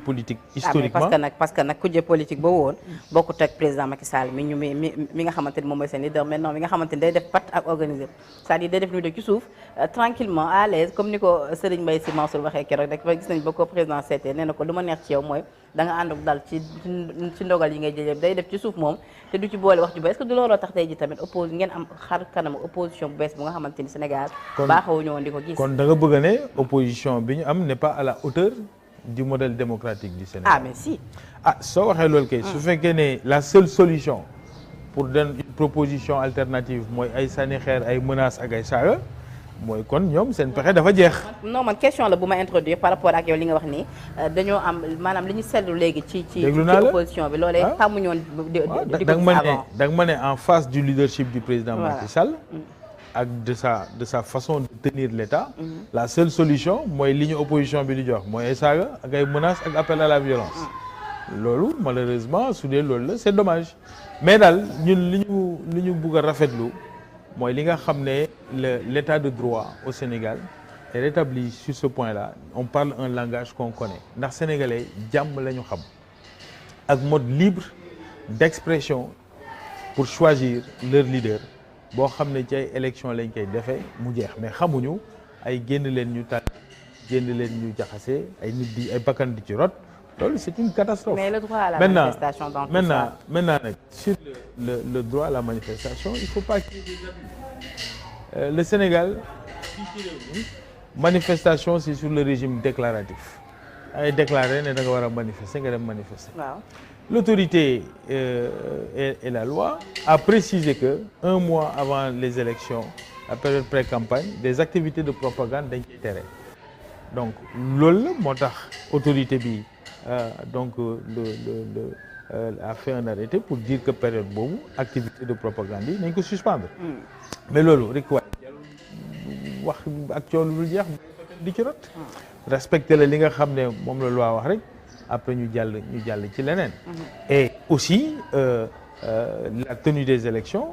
politique historiquement. parce que nag kujje politique ba woon bokkut ak président Macky Sall mi nga xamante ni moom mooy seen leader maintenant mi nga xamante ni day def pat ak organiser c'est-à-dire day def lu def ci suuf tranquillement à l'aise comme ni ko Serigne Mbaye Sy Mansour waxee keroog rek ba gis nañ ba ko président seetee nee na ko lu ma neex ci yow mooy da nga ànd ak dal ci ndogal yi ngay jël day def ci suuf moom te du ci boole wax ju ba est-ce que du looloo tax tey ji tamit ngeen am xar kanamu opposition bu bees bu nga xamante ni Sénégal baaxawuñu woon di ko gis. kon da nga bëgg a ne opposition bi ñu am n'est pas à la hauteur du modèle démocratique du Sénégal. Ah mais si. Ah soo waxee loolu kay. su fekkee ne la seule solution pour donner une proposition alternative mooy ay sànni xeer ay menaces ak ay saaga mooy kon ñoom seen pexe dafa jeex. non man question la bu ma introduire par rapport ak yow li nga wax nii dañoo am maanaam li ñu seetlu léegi ci opposition bi loolee xamuñu woon di ko avant. da nga ma ne en face du leadership du président Macky Sall. ak de sa façon de tenir l'État. La seule solution mooy li ñu opposition bi di jox mooy ay saaga ak ay menaces ak appel à la violence. loolu malheureusement su dee loolu la c'est dommage mais daal ñun li ñu bugg a rafetlu mooy li nga xam ne l'état de droit au Sénégal est rétabli sur ce point-là. On parle un langage qu'on connaît ndax sénégalais jàmm la ñu xam ak mode libre d'expression pour choisir leur leader. boo xam ne ci ay élection lañ koy defee mu jeex mais xamuñu ay génn leen ñu tànn génn leen ñu jaxase ay nit di ay bakkan di ci rot loolu c'est une catastrophe. Mais le droit à la manifestation dans tout ça. Maintenant nag sur le droit à la manifestation il faut pas qu'il y ait des abus. Le Sénégal manifestation c'est sur le régime déclaratif ay déclaré ne da nga war a manifester nga dem manifester. Waaw. L'autorité et la loi a précisé que un mois avant les élections la période pré-campagne des activités de propagande dañ koy tere donc loolu la moo tax autorité bi donc a fait un arrêté pour dire que période boobu activité de propagande yi nañ ko suspendre. mais loolu rek wax ak coow lu jeex di ci rot. respecter la li nga xam ne moom la loi wax rek. après ñu jàll ci leneen. Et aussi la tenue des élections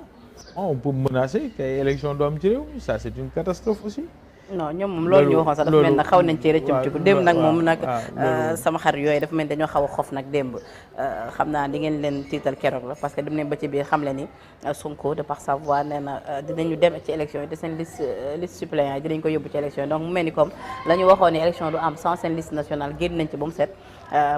on peut menacer que ay élections doo am ci réew mi ça c'est une catastrophe aussi. non ñoom moom loolu ñu waxoon sax dafa mel na xaw nañ ci rëccumtiku démb nag moom nag sama xar yooyu dafa mel dañoo xaw a xof nag démb xam naa di ngeen leen tiital keroog la parce que dem nañ ba ci biir xam le ni Sonko de par sa voix nee na dinañu dem ci élection yi te seen liste suppléant yi dinañ ko yóbbu ci élection yi donc mu mel ni comme la ñu waxoon ne élection du am sans seen liste nationale génn nañ ci ba mu set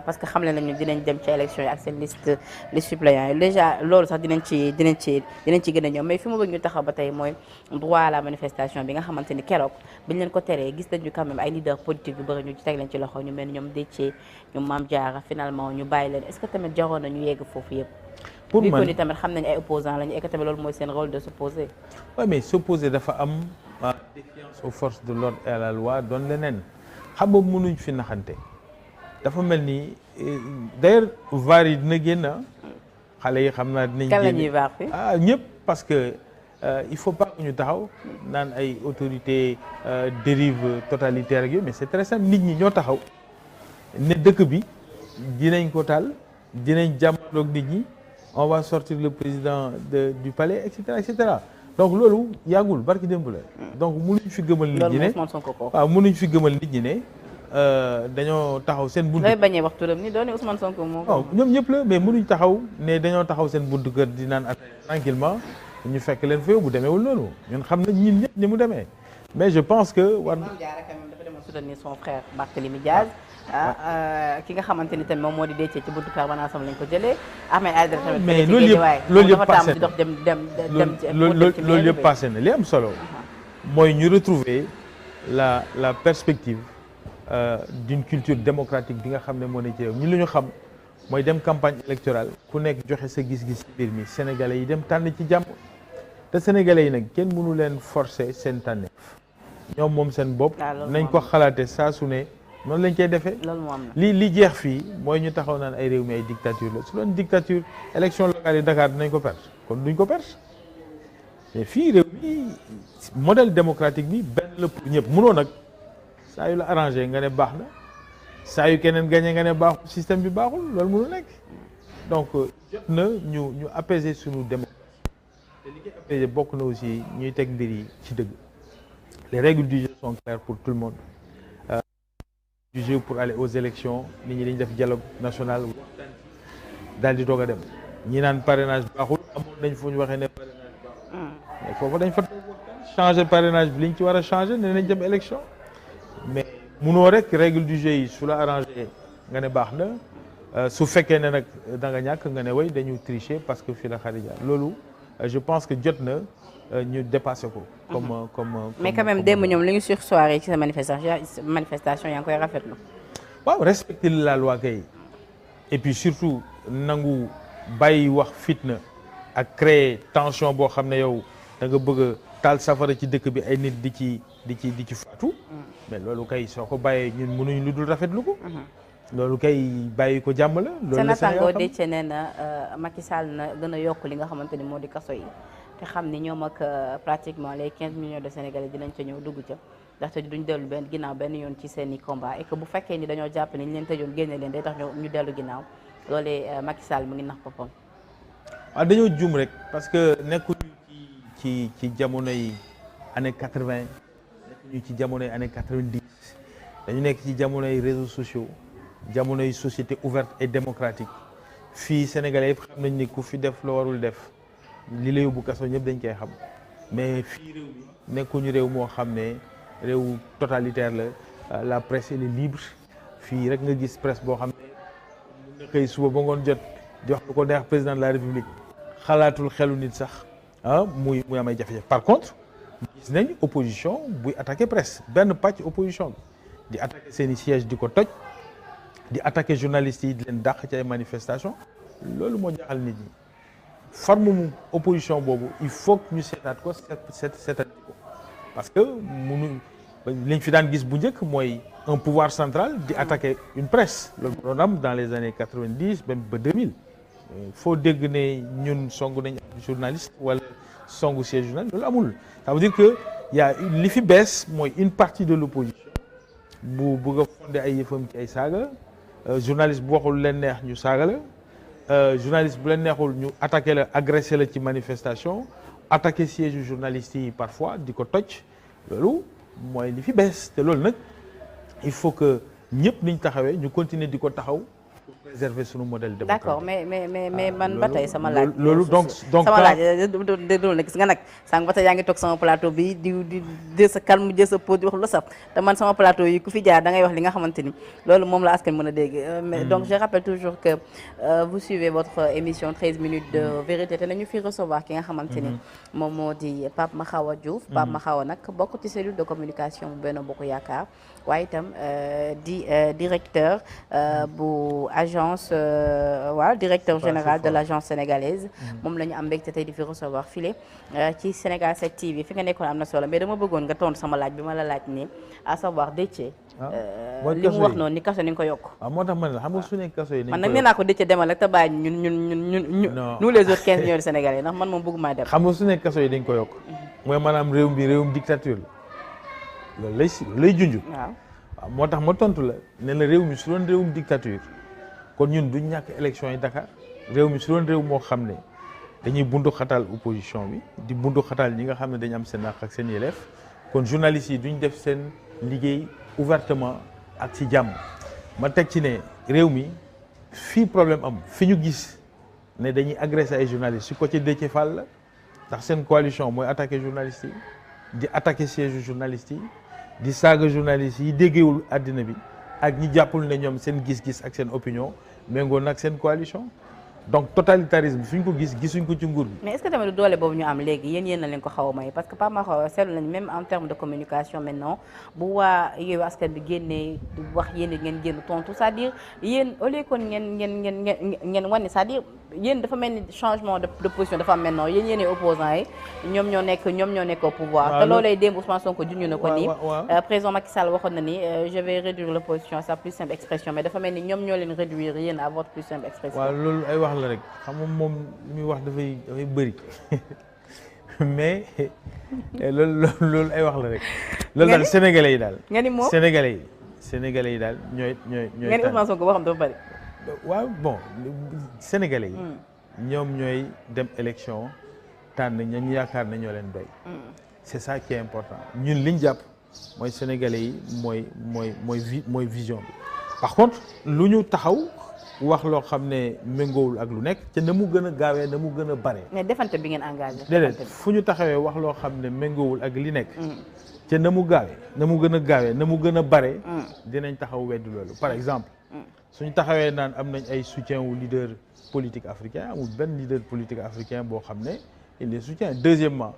parce que xam le nañu dinañ dem ci élection yi ak seen liste suppléant yi déjà loolu sax dinañ ci gën a ñëw mais fi mu bëgg ñu taxaw ba tey mooy droit à la manifestation bi nga xamante ni keroog biñ leen ko teree gis nañu quand même ay leaders politiques yu bëri ñu ci teg leen ci loxo ñu mel ni ñoom Déthié ñoom Mame Diarra finalement ñu bàyyi leen est-ce que tamit jaroon na ñu yegg foofu yëpp. pour man ko ni tamit xam nañ ay opposants lañu et que tamit loolu mooy seen rôle de s'opposer. oui mais s'opposer dafa am défiance aux forces de l'ordre et à la loi doon leneen xam nga mënuñ fi naxante dafa mel ni d'ailleurs VAR yi dina génn xale yi xam naa dinañ. kan la ñuy VAR fi ñëpp parce que. Il faut pas que ñu taxaw naan ay autorités dérive totalitaire ak yooyu mais c'est très simple nit ñi ñoo taxaw ne dëkk bi dinañ ko taal dinañ jàmmaloog nit ñi on va sortir le président du palais et cetera donc loolu yàggul barki démb la donc mënuñ fi gëmal nit ñi ne waaw mënuñ fi gëmal nit ñi ne dañoo taxaw seen buntu. looy bañee wax turam ni doone Ousmane Sonko moo ko ñoom ñëpp la mais mënuñ taxaw ne dañoo taxaw seen buntu kër di naan tranquillement ñu fekk leen fa bu demeewul noonu ñun xam nañ ñun ñëpp ni mu demee mais je pense que war na. Mame Diarra quand même dafa demoon soutenir son frère Barthélémy Diaz ki nga xamante ni tamit moom moo di Déthié ci buntu permanence am lañ ko jëlee Ahmed Aïdara tamit. mais loolu yëpp passé na dox dem loolu yëpp passé na li am solo. mooy ñu retrouver la perspective d'une culture démocratique bi nga xam ne moo ne ci réew ñun lu ñu xam. mooy dem campagne électorale ku nekk joxe sa gis-gis ci mbir mi sénégalais yi dem tànn ci jàmm te sénégalais yi nag kenn mënu leen forcer seen tànneef ñoom moom seen bopp nañ ko xalaate saa su ne noonu lañ koy defee li jeex fii mooy ñu taxaw naan ay réew mi ay dictature la su doon dictature élection locale yi Dakar dinañ ko perdre kon duñ ko perdre mais fii réew mi modèle démocratique bi benn la pour ñëpp mënoo nag saa yu la arrangé nga ne baax na saa yu keneen gagné nga ne baaxul système bi baaxul loolu mënu nekk donc jot na ñu apaiser suñu démocratie te li koy apaiser bokk na aussi ñuy teg mbir yi ci dëgg les règles du jeu sont claires pour tout le monde du jeu pour aller aux élections nit ñi dañu def dialogue national daal di doog a dem ñi naan parrainage baaxul amoon nañ fu ñu waxee ne parrainage baaxul mais foofu dañ fa changer parrainage bi li ñu ci war a changer ne nañ dem élection mais munoo rek règle du jeu yi su la arrangé nga ne baax na su fekkee ne nag da nga ñàkk nga ne way dañu tricher parce que fii la xarija loolu je pense que jot na ñu dépassé ko. comme mais quand même démb ñoom li ñu sursoiré ci sa manifestation yaa ngi koy rafetlu. waaw respecter la loi kay et puis surtout nangu bàyyi wax fitna ak créer tension boo xam ne yow da nga bëgg a taal safara ci dëkk bi ay nit di ci faatu. mais loolu kay soo ko bàyyee ñun mënuñ lu dul rafetlu ko. loolu kay bàyyi ko jàmm la. loolu la Sénégal xam Déthié nee na Macky Sall na gën a yokk li nga xamante ni moo di kaso yi te xam ni ñoom ak pratiquement les 15 millions de Sénégalais dinañ ca ñëw dugg ca ndaxte duñ dellu ginnaaw benn yoon ci seen i combat et que bu fekkee ni dañoo jàpp ni ñu leen tëjoon génne leen day tax ñu dellu ginnaaw loolee Macky Sall mu ngi nax boppam. waaw dañoo juum rek parce que nekkuñu ci jamonoy année 80 nekkuñu ci jamonoy année 90 dañu nekk ci jamonoy réseaux sociaux. jamonoy société ouverte et démocratique fii Sénégalais yëpp xam nañ ni ku fi def loo warul def li la yóbbu kaso ñëpp dañ koy xam mais fii réew mi nekkuñu réew moo xam ne réew totalitaire la presse elle est libre fii rek nga gis presse boo xam ne mun na xëy suba ba ngoon jot jox lu ko neex président de la république xalaatul xelu nit sax muy amay jafe-jafe par contre gis nañ opposition buy attaquer presse benn pàcc opposition di attaquer seen i siège di ko toj di attaquer journalistes yi di leen dàq ci ay manifestations loolu moo jaaxal nit ñi forme mu opposition boobu il faut que ñu seetaat ko seetaat ko parce que liñ fi daan gis bu njëkk mooy un pouvoir central di attaquer une presse loolu doon am dans les années 90 même ba 2000 foo dégg ne ñun songu nañ journaliste wala songu siège journaliste loolu amul ça veut dire que li fi bees mooy une partie de l'opposition bu bëgg a fondé ay yëfam ci ay saaga journaliste bu waxul leen neex ñu saaga la journaliste bu leen neexul ñu attaqué la agressé la ci manifestation attaqué siège journaliste yi parfois di ko toj loolu mooy li fi bees te loolu nag il faut que ñëpp niñ taxawee ñu continuer di ko taxaw pour préserver sunu modèle démocratique. d'accord mais man ba tey sama laaj. loolu donc sama laaj déglu nag gis nga nag sànq ba tey yaa ngi toog sama plateau bi di jël sa calme jël sa pause di wax lu saf te man sama plateau yi ku fi jaar da ngay wax li nga xamante ni loolu moom la askan mën a dégg. donc je rappelle toujours que vous suivez votre émission 13 minutes de vérité te nañu fi recevoir ki nga xamante ni moom moo di Pape Mahawa Diouf. Pape Mahawa nag bokk ci cellule de communication bu Benno Bokk Yaakaar waaye itam di directeur bu agence directeur général de l'agence sénégalaise moom la ñu am mbégte tey di fi recevoir file ci Sénégal 7 TV fi nga nekkoon am na solo mais dama bëggoon nga tontu sama laaj bi ma la laaj ni à savoir Déthié li mu wax noonu ni kaso ni nga ko yokk moo tax man la xam nga su ne kaso yi man nag nee naa ko Déthié demal rek te bàyyi ñun nous les autres 15 millions de Sénégalais ndax man moom bëgguma dem xam nga su ne kaso yi dañ ko yokk mooy maanaam réew bi réewum dictature la loolu lay junj waaw moo tax ma tontu la ne la réew mi su doon réewum dictature kon ñun duñ ñàkk élection yi Dakar réew mi su doon réew moo xam ne dañuy bundu xatal opposition bi di bundu xatal ñi nga xam ne dañu am seen àq ak seen yelleef kon journalistes yi duñ def seen liggéey ouvertement ak ci jàmm ma teg ci ne réew mi fii problème am fi ñu gis ne dañuy agressé ay journalistes su ko ci Déthié Fall la ndax seen coalition mooy attaqué journalistes yi di attaqué siège journalistes yi di saaga journalistes yi déggewul àddina bi ak ñi jàppul ne ñoom seen gis-gis ak seen opinion méngoo nag seen coalition donc totalitarisme fi ñu ko gisuñ ko ci nguur bi. mais est-ce que tamit doole boobu ñu am léegi yéen na leen ko xaw a may parce que Pape Mahawa seetlu nañ même en termes de communication maintenant bu waa Yewwi Askan bi génnee wax yéen ngeen génn tontu c'est-à-dire yéen au lieu kon ngeen wane c'est-à-dire yéen dafa mel ni changement de position dafa am maintenant yéen opposants yi ñoom ñoo nekk au pouvoir. te loolee démb Ousmane Sonko junj na ko nii. président Macky Sall waxoon na ni je vais réduire l'opposition à sa plus simple expression mais dafa mel ni ñoom ñoo leen réduire yéen à votre plus simple expression. waaw loolu ay wax la rek xam nga moom li muy wax dafay bëri mais loolu ay wax la rek. loolu daal sénégalais yi daal. nga ni moom sénégalais yi daal ñooy. nga ni Ousmane Sonko waxam dafa bëri. waaw bon sénégalais yi. ñoom ñooy dem élection tànn ña ñu yaakaar ne ñoo leen doy. c'est ça qui est important ñun liñ jàpp mooy sénégalais yi mooy vision bi. par contre lu ñu taxaw wax loo xam ne méngoowul ak lu nekk te na mu gën a gaawee na mu gën a bare. mais defante bi ngeen engagé. déedéet fu ñu taxawee wax loo xam ne méngoowul ak li nekk. te na mu gaawee na mu gën a gaawee na mu gën a bare. dinañ taxaw weddi loolu par exemple. suñu taxawee naan am nañ ay soutien wu leader politique africain amul benn leader politique africain boo xam ne il les soutient. deuxièmement.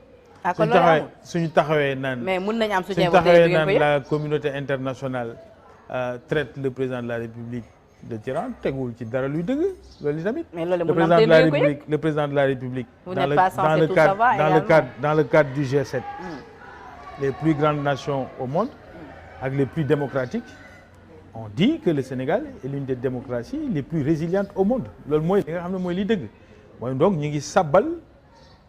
suñu taxawee naan. mais mun nañ am soutien suñu taxawee naan la communauté internationale traite le président de la République de tyran teguwul ci dara luy dëgg loolu tamit. mais loolu le président de la République. dans le cadre du G7. les plus grandes nations au monde ak les plus démocratiques on dit que le Sénégal est l'une des démocraties les plus résilientes au monde loolu mooy li nga xam ne mooy li dëgg mooy donc ñu ngi sabbal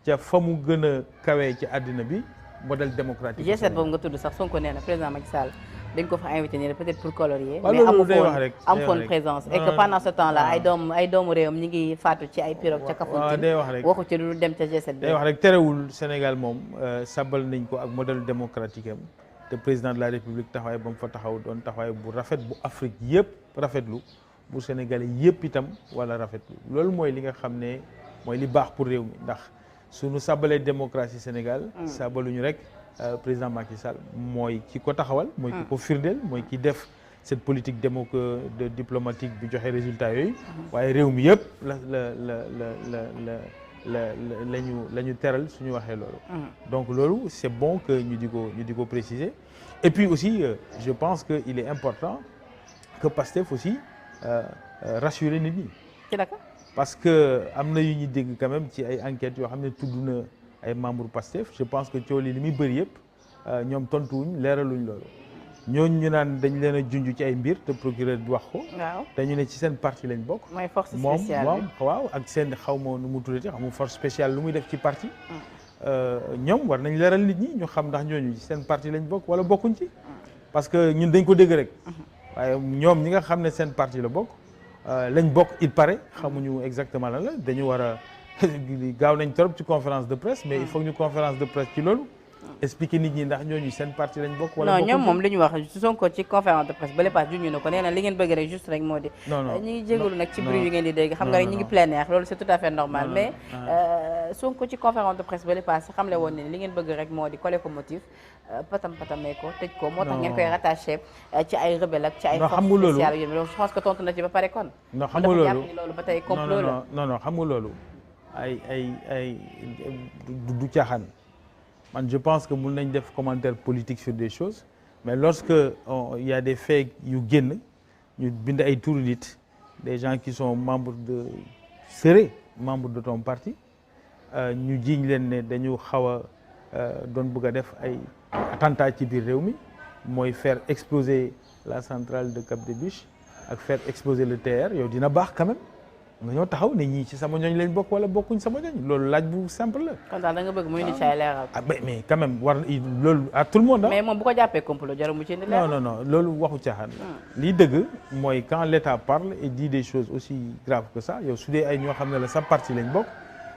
ca fa mu gën a kawee ci àddina bi modèle démocratique. G7 boobu nga tudd sax Sonko nee na président Macky Sall dañ ko fa invité nii peut-être pour colorier. mais amu foon présence et que pendant ce temps là ay doomu réewam ñi ngi faatu ci ay pirogue ca Kafountine. day wax rek waxu ci lu dem ca G7 bi. day wax rek terewul Sénégal moom sabbal nañ ko ak modèle démocratique am te président de la République taxawaay ba mu fa taxaw doon taxawaay bu rafet bu Afrique yëpp rafetlu bu Sénégalais yëpp itam wala rafetlu loolu mooy li nga xam ne mooy li baax pour réew mi ndax suñu sabalee démocratie Sénégal. sabaluñu rek. président Macky Sall mooy ki ko taxawal. mooy ki ko firndeel mooy ki def cette politique diplomatique bi joxe résultat yooyu. waaye réew mi yëpp la ñu teral suñu waxee loolu. donc loolu c'est bon que ñu di ko préciser. et puis aussi je pense que il est important que Pastef aussi rassurer nit ñi. parce que am na yu ñu dégg quand même ci ay enquêtes yoo xam ne tudd na. ay membres Pastef je pense que coow li muy bëri yëpp ñoom tontuwuñ leeraluñ loolu ñooñu ñu naan dañ leen a junj ci ay mbir te procureur bi wax ko. waaw te ñu ne ci seen parti lañ bokk. mooy force spéciale moom waaw ak seen xaw ma nu mu tuddati xam nga force spéciale lu muy def ci parti. ñoom war nañ leeral nit ñi ñu xam ndax ñooñu ci seen parti lañ bokk wala bokkuñ ci. parce que ñun dañ ko dégg rek. waaye ñoom ñi nga xam ne seen parti la bokk lañ bokk il paraît xamuñu exactement lan la dañu war a. gaaw nañ trop ci conférence de presse mais il faut ñu conférence de presse ci loolu expliquer nit ñi ndax ñooñu seen parti lañ bokk wala non ñoom moom li ñu wax Sonko ci conférence de presse ba lépp juñu na ko nee na li ngeen bëgg rek juste rek moo di ñu ngi jégalu nag ci bruit yu ngeen di dégg xam nga rek ñu ngi plein air loolu c'est tout à fait normal mais Sonko ci conférence de presse ba lépp xam le woon ne li ngeen bëgg rek moo di coller ko motif patamee ko tëj ko moo tax ngeen koy rattaché ci ay rebelle ak ci ay forces spéciales yooyu je pense que tontu na ci ba pare kon non xam nga loolu ba tey complot la non xam nga loolu ay du caaxaan man je pense que mun nañ def commentaire politique sur des choses mais lorsque il y a des faits yu génn ñu bind ay turu nit des gens qui sont seraient membres de ton parti ñu jiiñ leen ne dañu xaw a doon bëgg a def ay attentat ci biir réew mi mooy faire exploser la centrale de Cap des Biches ak faire exploser le TER yow dina baax quand même nga ñoo taxaw ne ñii ci sama ñooñ lañ bokk wala bokkuñ sama ñooñ loolu laaj bu simple la. kon daal da nga bëgg muy indi ci ay leeral. mais quand même war loolu à tout le monde mais moom bu ko jàppee complot jarul mu ci indi leeral. non loolu waxu caaxaan la. lii dëgg mooy quand l'État parle et dit des choses aussi graves que ça yow su dee ay ñoo xam ne la sa parti lañ bokk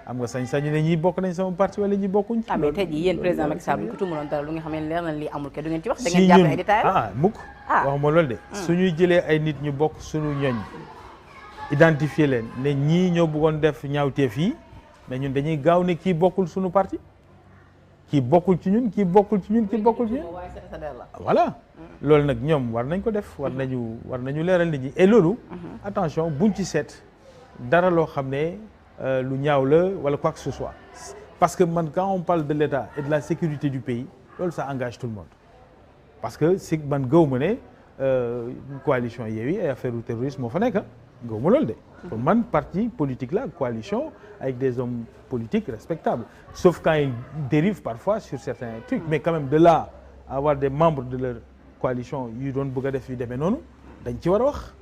am nga sañ-sañu ne ñii bokk nañ sama parti wala ñii bokkuñ. mais tey jii yéen président Macky Sall bu ko tuumaloon dara lu nga xam ne leer na lii amul ke du ngeen ci wax. da ngeen jàpp ay détails mukk waxuma loolu de. suñuy jëlee ay nit ñu bokk suñu ñooñ identifier leen ne ñii ñoo bëggoon def ñaawteef yi mais ñun dañuy gaaw ne kii bokkul suñu parti kii bokkul ci ñun kii bokkul ci ñun kii bokkul ci ñun voilà loolu nag ñoom war nañ ko def war nañu leeral nit ñi et loolu attention buñ ci seet dara loo xam ne lu ñaaw la wala quoi que ce soit parce que man quand on parle de l'État et de la sécurité du pays loolu ça engage tout le monde parce que si man gëw ma ne coalition Yewwi ay affaire u terrorisme moo fa nekk gëwuma loolu de pour man parti politique la coalition avec des hommes politiques respectables sauf quand ils dérivent parfois sur certains trucs mais quand même de là à avoir des membres de leur coalition yu doon bëgg a def yu demee noonu dañ ci war a wax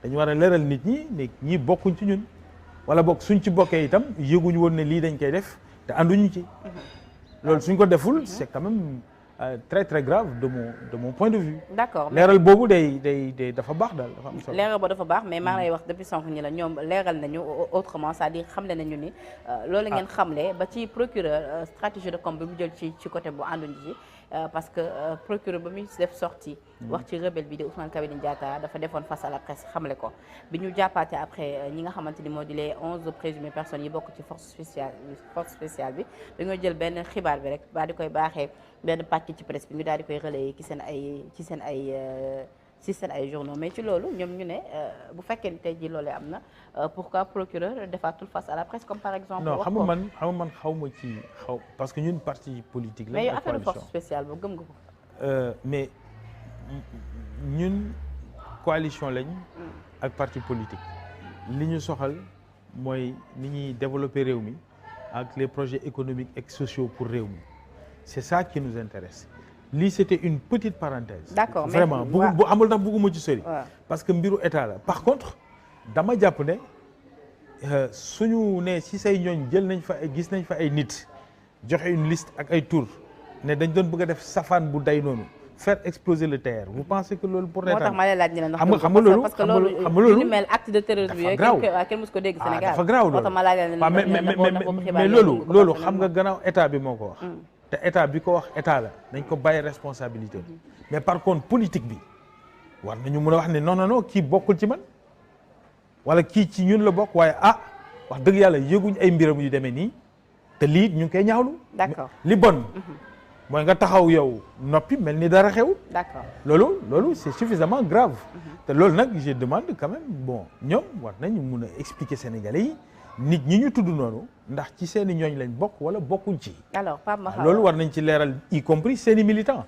dañu war a leeral nit ñi ne ñii bokkuñ ci ñun wala bokk suñ ci bokkee itam yëguñu woon ne lii dañ koy def te ànduñu ci loolu suñ ko deful c'est quand même très très grave de mon point de vue. d'accord leeral boobu day dafa baax daal dafa am solo. leeral boobu dafa baax mais maa ngi lay wax depuis sànq ñi la ñoom leeral nañu autrement c'est-à-dire xamle nañu ni loolu ngeen xamle ba ci procureur stratégie de com bi mu jël ci côté bu ànduñu ci parce que procureur ba muy def sortie wax ci rebelle bi di Ousmane Kabiline Diatta dafa defoon face à la presse xamle ko bi ñu jàppaate après ñi nga xamante ni moo di les 11 présumées personnes yi bokk ci force spéciale bi dañoo jël benn xibaar bi rek ba di koy baaxee benn pàcc ci presse bi ñu daal di koy relayer ci seen ay journaux mais ci loolu ñoom ñu ne bu fekkee ni tey jii loolee am na pourquoi procureur defaatul face à la presse comme par exemple. non xam nga man xaw ma ci parce que ñun parti politique la. mais yow affaire force spéciale boobu gëm nga ko. mais ñun coalition lañ. ak parti politique. li ñu soxal mooy ni ñuy développer réew mi ak les projets économiques et sociaux pour réew mi c'est ça qui nous intéresse. lii c'était une petite parenthèse. d'accord vraiment bu amul ndax bëgguma ci sori. parce que mbiru état la par contre dama jàpp ne suñu ne ci say ñooñ jël nañ fa gis nañ fa ay nit joxe une liste ak ay tour ne dañ doon bëgg a def safaan bu day noonu faire exploser le terre vous pensez que loolu pour. moo tax ma lay laaj ñu ne ndax xam nga loolu parce que loolu ñu mel acte de terrorisme yooyu kenn mës ko dégg Sénégal. dafa graaw loolu moo tax ma laaj mais loolu xam nga gannaaw état bi moo ko wax. te état bi ko wax état la dañ ko bàyyi responsabilité mais par contre politique bi war nañu mën a wax ne non kii bokkul ci man wala kii ci ñun la bokk waaye wax dëgg yàlla yëguñ ay mbiram yu demee nii te lii ñu ngi koy ñaawlu. d'accord li bon. mooy nga taxaw yow noppi mel ni dara xew. d'accord loolu c'est suffisamment grave. te loolu nag je demande quand même ñoom war nañu mun a expliquer Sénégalais yi. nit ñi ñu tudd noonu ndax ci seeni ñooñ lañ bokk wala bokkuñ ci. alors Pape Mahawa loolu war nañ ci leeral y compris seeni militants.